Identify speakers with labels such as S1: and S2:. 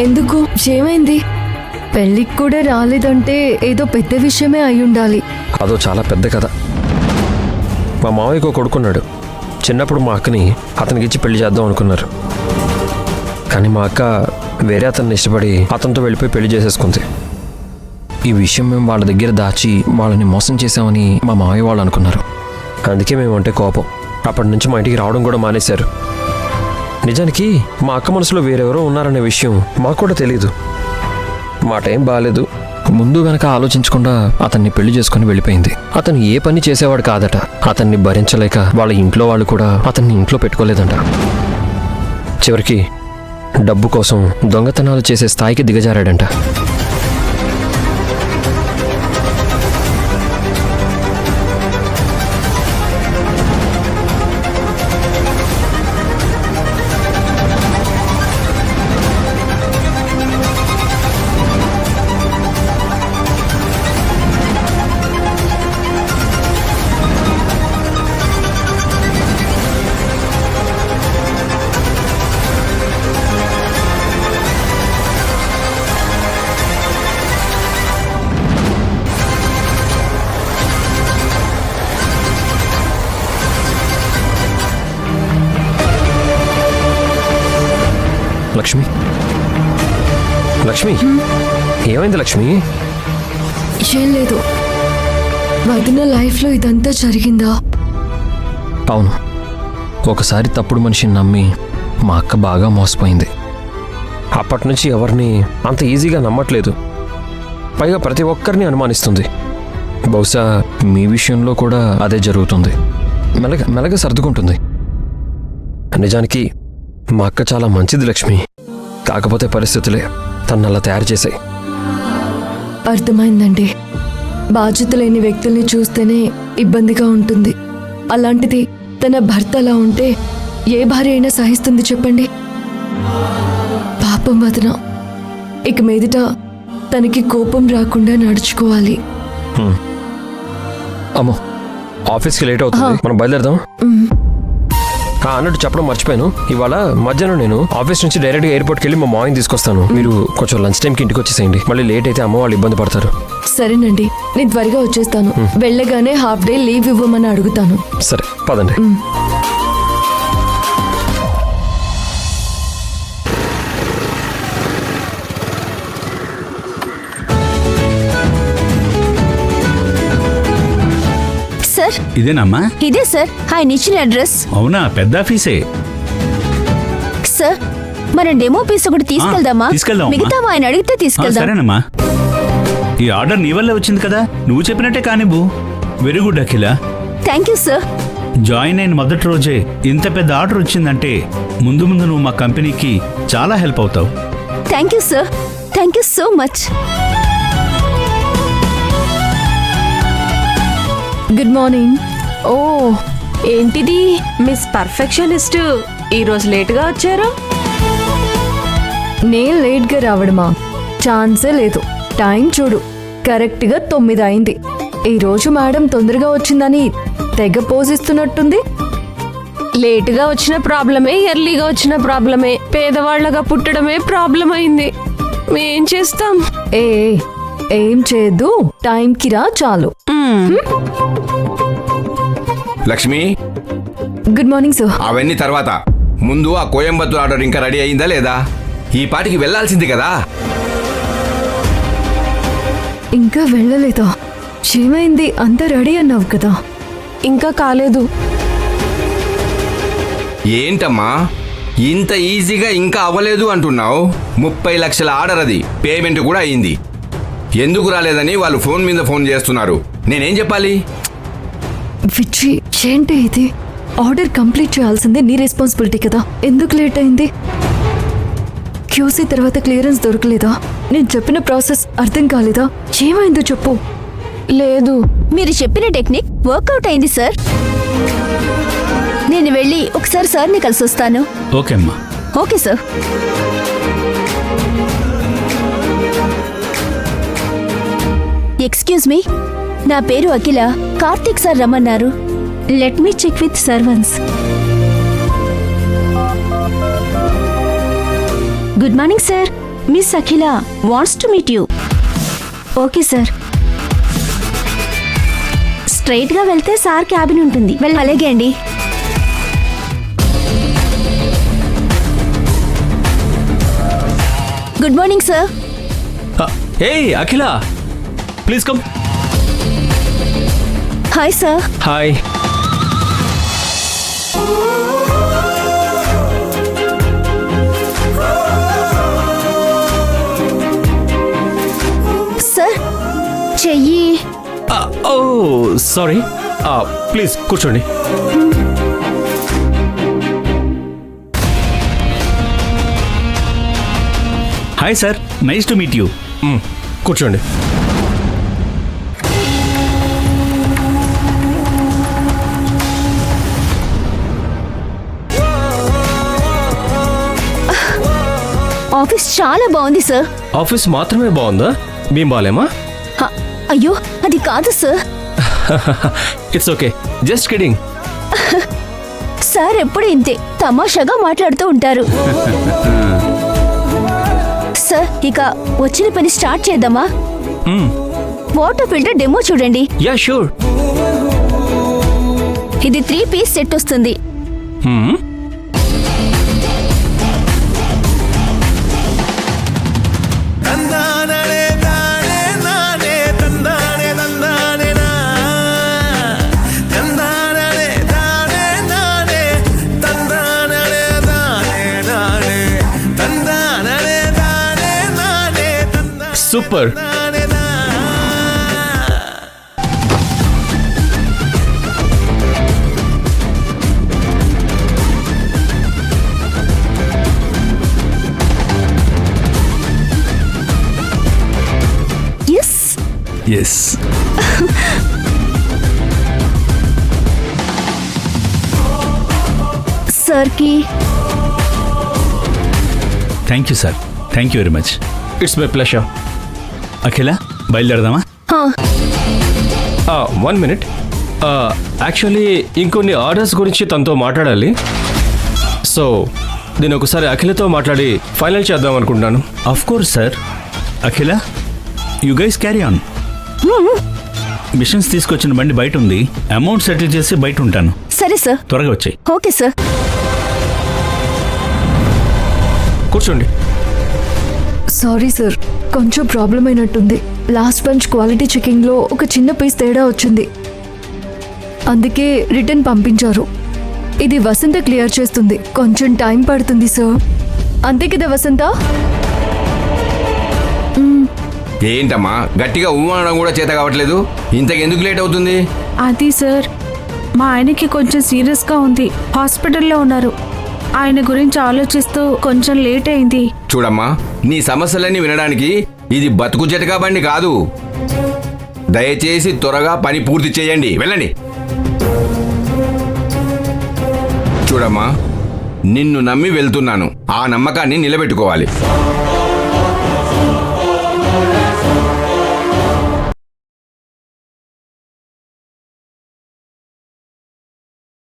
S1: ఎందుకు? ఏమైంది? పెళ్ళికి కూడా రాలేదంటే ఏదో పెద్ద విషయమే అయి ఉండాలి.
S2: అదో చాలా పెద్ద కథ. మా మావయ్యకు కొడుకున్నాడు. చిన్నప్పుడు మా అక్కని అతనికి ఇచ్చి పెళ్లి చేద్దాం అనుకున్నారు. కానీ మా అక్క వేరే అతన్ని ఇష్టపడి అతనితో వెళ్ళిపోయి పెళ్లి చేసేసుకుంది. ఈ విషయం మేము వాళ్ళ దగ్గర దాచి వాళ్ళని మోసం చేశామని మా మావయ్య వాళ్ళు అనుకున్నారు. అందుకే మేమంటే కోపం. అప్పటి నుంచి మా ఇంటికి రావడం కూడా మానేశారు. నిజానికి మా అక్క మనసులో వేరెవరో ఉన్నారనే విషయం మాకు కూడా తెలీదు. మా టైం బాగాలేదు. ముందు వెనక ఆలోచించకుండా అతన్ని పెళ్లి చేసుకుని వెళ్ళిపోయింది. అతను ఏ పని చేసేవాడు కాదట. అతన్ని భరించలేక వాళ్ళ ఇంట్లో వాళ్ళు కూడా అతన్ని ఇంట్లో పెట్టుకోలేదంట. చివరికి డబ్బు కోసం దొంగతనాలు చేసే స్థాయికి దిగజారాడంట. లక్ష్మి, లక్ష్మి, ఏమైంది లక్ష్మి?
S1: ఏం లేదు. వదిన లైఫ్లో ఇదంతా జరిగిందా?
S2: అవును. ఒకసారి తప్పుడు మనిషిని నమ్మి మా అక్క బాగా మోసపోయింది. అప్పటి నుంచి ఎవరిని అంత ఈజీగా నమ్మట్లేదు. పైగా ప్రతి ఒక్కరిని అనుమానిస్తుంది. బహుశా మీ విషయంలో కూడా అదే జరుగుతుంది. మెల్లగా సర్దుకుంటుంది. నిజానికి మా అక్క చాలా మంచిది లక్ష్మి. కాకపోతే పరిస్థితులే తను అలా తయారు చేశాయి.
S1: అర్థమైందండి. బాధ్యత లేని వ్యక్తుల్ని చూస్తేనే ఇబ్బందిగా ఉంటుంది. అలాంటిది తన భర్త అలా ఉంటే ఏ భార్య అయినా సహిస్తుంది చెప్పండి? పాపం వదిన. ఇక మీదట తనకి కోపం రాకుండా నడుచుకోవాలి.
S2: అమ్మో, ఆఫీస్కి లేట్ అవుతుంది, మనం బయలుదేరదాం. అన్నట్టు చెప్పడం మర్చిపోయాను. ఇవాళ మధ్యాహ్నం నేను ఆఫీస్ నుంచి డైరెక్ట్గా ఎయిర్పోర్ట్కి వెళ్ళి మా మామయ్యని తీసుకొస్తాను. మీరు కొంచెం లంచ్ టైంకి ఇంటికి వచ్చేసేయండి. మళ్ళీ లేట్ అయితే అమ్మ వాళ్ళు ఇబ్బంది పడతారు.
S1: సరేనండి, నేను త్వరగా వచ్చేస్తాను. వెళ్ళగానే హాఫ్ డే లీవ్ ఇవ్వమని అడుగుతాను.
S2: సరే, పదండి.
S3: సార్,
S4: ఇదేనమ్మా?
S3: ఇదే సార్ ఆయన ఇచ్చిన అడ్రస్.
S4: అవునా, పెద్ద ఆఫీసే.
S3: సార్, మనం డెమో పీస్ ఒకటి తీసుకెళ్దామా? మిగతా ఆయన అడిగితే తీసుకెళ్దాం.
S4: సరేనమ్మా. ఈ ఆర్డర్ నీ వల్లే వచ్చింది కదా, నువ్వు చెప్పినట్టే కానివ్వు. Very good Akhila.
S3: Thank you sir.
S4: Join అయిన మొదటి రోజే ఇంత పెద్ద ఆర్డర్ వచ్చిందంటే ముందు ముందు నువ్వు మా కంపెనీకి చాలా హెల్ప్ అవుతావు.
S3: Thank you sir. Thank you so much.
S1: Good morning.
S5: Oh, ఏంటిది మిస్ పర్ఫెక్షనిస్ట్, ఈరోజు లేటుగా వచ్చారు?
S1: నేను లేట్గా రావడమా? ఛాన్సే లేదు. టైం చూడు, కరెక్ట్గా 9 అయింది. ఈరోజు మేడం తొందరగా వచ్చిందని తెగ పోజిస్తున్నట్టుంది.
S5: లేటుగా వచ్చిన ప్రాబ్లమే, ఎర్లీగా వచ్చిన ప్రాబ్లమే, పేదవాళ్లగా పుట్టడమే ప్రాబ్లం అయింది. మేం చేస్తాం?
S1: ఏం చేయద్దు, టైంకి రా చాలు.
S6: Lakshmi,
S1: good morning sir.
S6: అవన్నీ తర్వాత, ముందు ఆ కోయంబత్తూర్ ఆర్డర్ ఇంకా రెడీ అయిందా లేదా? ఈ పాటికి వెళ్లాల్సింది కదా.
S1: ఇంకా వెళ్ళలేదా? ఏమైంది? అంతా రెడీ అన్నావు కదా.
S5: ఇంకా కాలేదు.
S6: ఏంటమ్మా ఇంత ఈజీగా ఇంకా అవ్వలేదు అంటున్నావు? 30 లక్షల ఆర్డర్, అది పేమెంట్ కూడా అయింది. ఎందుకు రాలేదని వాళ్ళు ఫోన్ మీద ఫోన్ చేస్తున్నారు. నేనేం చెప్పాలి?
S1: విచ్చి, ఏంటి ఇది? ఆర్డర్ కంప్లీట్ చేయాల్సిందే నీ రెస్పాన్సిబిలిటీ కదా. ఎందుకు లేట్ అయింది? క్యూసీ తర్వాత క్లియరెన్స్ దొరకలేదా? నేను చెప్పిన ప్రాసెస్ అర్థం కాలేదా? ఏమైందో చెప్పు.
S5: లేదు,
S3: మీరు చెప్పిన టెక్నిక్ వర్కౌట్ అయింది సార్. నేను వెళ్ళి ఒకసారి సార్ని కలిసి వస్తాను.
S4: ఓకే అమ్మా.
S3: Okay sir. ఎక్స్క్యూజ్ మీ, నా పేరు అఖిల. కార్తీక్ సార్ రమ్మన్నారు. Let me check with servants. Good morning sir. Miss Akhila wants to meet you. Okay sir. Straight గా వెళ్తే సార్ క్యాబిన్ ఉంటుంది. అలాగే అండి. Good morning sir.
S2: Hey Akhila, please come.
S3: Hi sir.
S2: Hi.
S3: Sir చెయ్యి.
S2: Oh sorry, please కూర్చోండి.
S4: Hi sir, nice to meet you.
S2: కూర్చోండి.
S3: Office చాలా బాగుంది సార్.
S2: ఆఫీస్ మాత్రమే బాగుందా? మేం బాలేమా?
S3: అయ్యో అది కాదు sir.
S2: It's okay, just kidding.
S3: Sir ఎప్పుడు ఇంతే తమాషాగా మాట్లాడుతూ ఉంటారు. సార్ ఇక వచ్చిన పని స్టార్ట్ చేద్దామా? వాటర్ ఫిల్టర్ డెమో చూడండి.
S2: Yeah sure.
S3: ఇది 3 పీస్ సెట్ వస్తుంది.
S2: సూపర్.
S3: Yes
S4: yes.
S3: సార్కి
S4: thank you sir, thank you very much.
S2: It's my pleasure.
S4: Akhila బయలుదేరదామా?
S2: 1 minute. యాక్చువల్లీ ఇంకొన్ని ఆర్డర్స్ గురించి తనతో మాట్లాడాలి. సో నేను ఒకసారి అఖిలతో మాట్లాడి ఫైనల్ చేద్దాం అనుకుంటున్నాను.
S4: Of course sir. Akhila, you guys carry on. Machines తీసుకొచ్చిన బండి బయట ఉంది. అమౌంట్ సెటిల్ చేసి బయట ఉంటాను.
S3: సరే సార్.
S4: త్వరగా వచ్చాయి.
S3: Okay sir.
S2: కూర్చోండి.
S1: సారీ సార్, కొంచెం ప్రాబ్లం అయినట్టుంది. లాస్ట్ బంచ్ క్వాలిటీ చెకింగ్లో ఒక చిన్న పీస్ తేడా వచ్చింది, అందుకే రిటర్న్ పంపించారు. ఇది వసంత క్లియర్ చేస్తుంది. కొంచెం టైం పడుతుంది సార్. అంతే కదా వసంత?
S6: ఏంటమ్మా గట్టిగా ఊమనడం కూడా చేత కావట్లేదు? ఇంతకెందుకు లేట్ అవుతుంది?
S7: అది సార్, మా ఆయనకి కొంచెం సీరియస్గా ఉంది. హాస్పిటల్లో ఉన్నారు. ఆయన గురించి ఆలోచిస్తూ కొంచెం లేట్ అయింది.
S6: చూడమ్మా, నీ సమస్యలన్నీ వినడానికి ఇది బతుకు జటకా బండి కాదు. దయచేసి త్వరగా పని పూర్తి చేయండి, వెళ్ళండి. చూడమ్మా, నిన్ను నమ్మి వెళ్తున్నాను. ఆ నమ్మకాన్ని నిలబెట్టుకోవాలి.